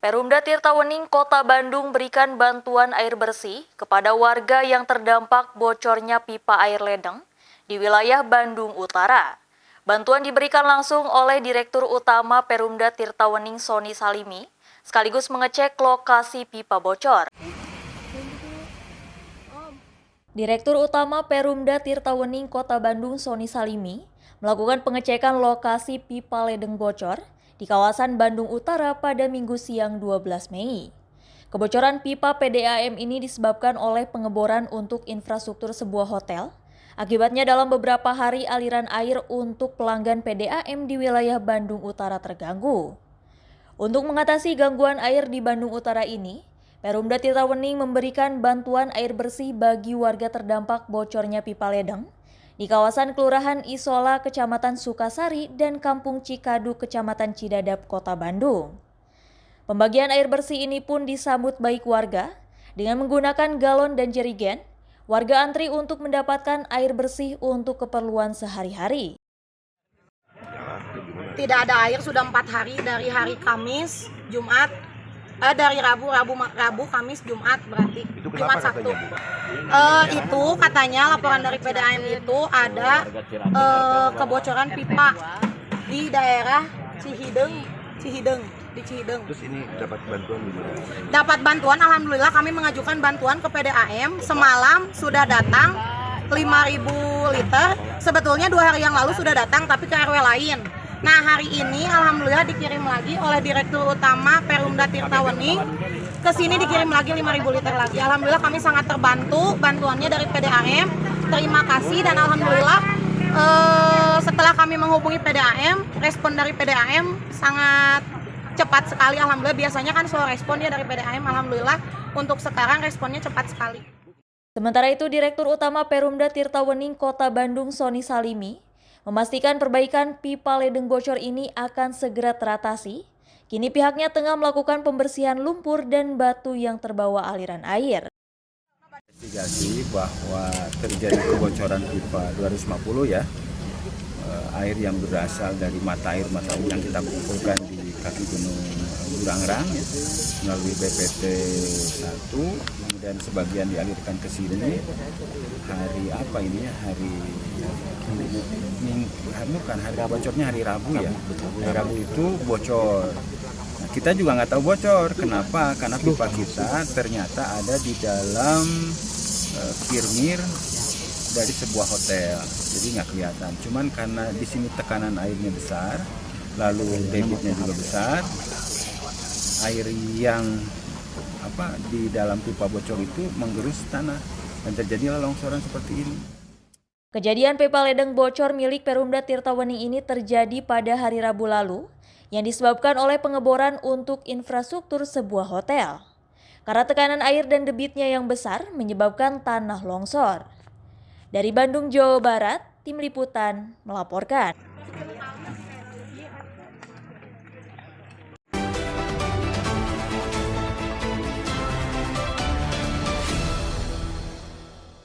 Perumda Tirtawening Kota Bandung berikan bantuan air bersih kepada warga yang terdampak bocornya pipa air ledeng di wilayah Bandung Utara. Bantuan diberikan langsung oleh Direktur Utama Perumda Tirtawening Sony Salimi, sekaligus mengecek lokasi pipa bocor. Direktur Utama Perumda Tirtawening Kota Bandung Sony Salimi melakukan pengecekan lokasi pipa ledeng bocor di kawasan Bandung Utara pada Minggu siang 12 Mei. Kebocoran pipa PDAM ini disebabkan oleh pengeboran untuk infrastruktur sebuah hotel. Akibatnya dalam beberapa hari aliran air untuk pelanggan PDAM di wilayah Bandung Utara terganggu. Untuk mengatasi gangguan air di Bandung Utara ini, Perumda Tirtawening memberikan bantuan air bersih bagi warga terdampak bocornya pipa ledeng di kawasan Kelurahan Isola, Kecamatan Sukasari, dan Kampung Cikadu, Kecamatan Cidadap, Kota Bandung. Pembagian air bersih ini pun disambut baik warga dengan menggunakan galon dan jerigen. Warga antri untuk mendapatkan air bersih untuk keperluan sehari-hari. Tidak ada air sudah 4 hari dari hari Kamis, Jumat, dari Rabu, Kamis, Jumat berarti Jumat Sabtu. Itu katanya laporan dari PDAM itu ada kebocoran pipa di daerah Cihideng. Terus ini dapat bantuan gimana? Dapat bantuan, alhamdulillah kami mengajukan bantuan ke PDAM. Semalam sudah datang 5.000 liter. Sebetulnya 2 hari yang lalu sudah datang tapi ke RW lain. Nah, hari ini alhamdulillah dikirim lagi oleh Direktur Utama Perumda Tirtawening. Ke sini dikirim lagi 5.000 liter lagi. Alhamdulillah kami sangat terbantu bantuannya dari PDAM. Terima kasih dan alhamdulillah setelah kami menghubungi PDAM, respon dari PDAM sangat cepat sekali. Alhamdulillah, biasanya kan slow respon ya dari PDAM. Alhamdulillah untuk sekarang responnya cepat sekali. Sementara itu, Direktur Utama Perumda Tirtawening Kota Bandung Sony Salimi memastikan perbaikan pipa ledeng bocor ini akan segera teratasi. Kini pihaknya tengah melakukan pembersihan lumpur dan batu yang terbawa aliran air. Investigasi bahwa terjadi kebocoran pipa 250 ya, air yang berasal dari mata air yang kita kumpulkan di kaki Gunung Burangrang ya, melalui BPT 1, kemudian sebagian dialirkan ke sini. Hari apa ini ya? Hari bocornya hari Rabu ya. Hari Rabu itu bocor. Nah, kita juga nggak tahu bocor. Kenapa? Karena pipa kita ternyata ada di dalam kirmir dari sebuah hotel. Jadi nggak kelihatan. Cuman karena di sini tekanan airnya besar, lalu debitnya juga besar, air yang di dalam pipa bocor itu menggerus tanah dan terjadilah longsoran seperti ini. Kejadian pipa ledeng bocor milik Perumda Tirtawening ini terjadi pada hari Rabu lalu yang disebabkan oleh pengeboran untuk infrastruktur sebuah hotel. Karena tekanan air dan debitnya yang besar menyebabkan tanah longsor. Dari Bandung, Jawa Barat, Tim Liputan melaporkan.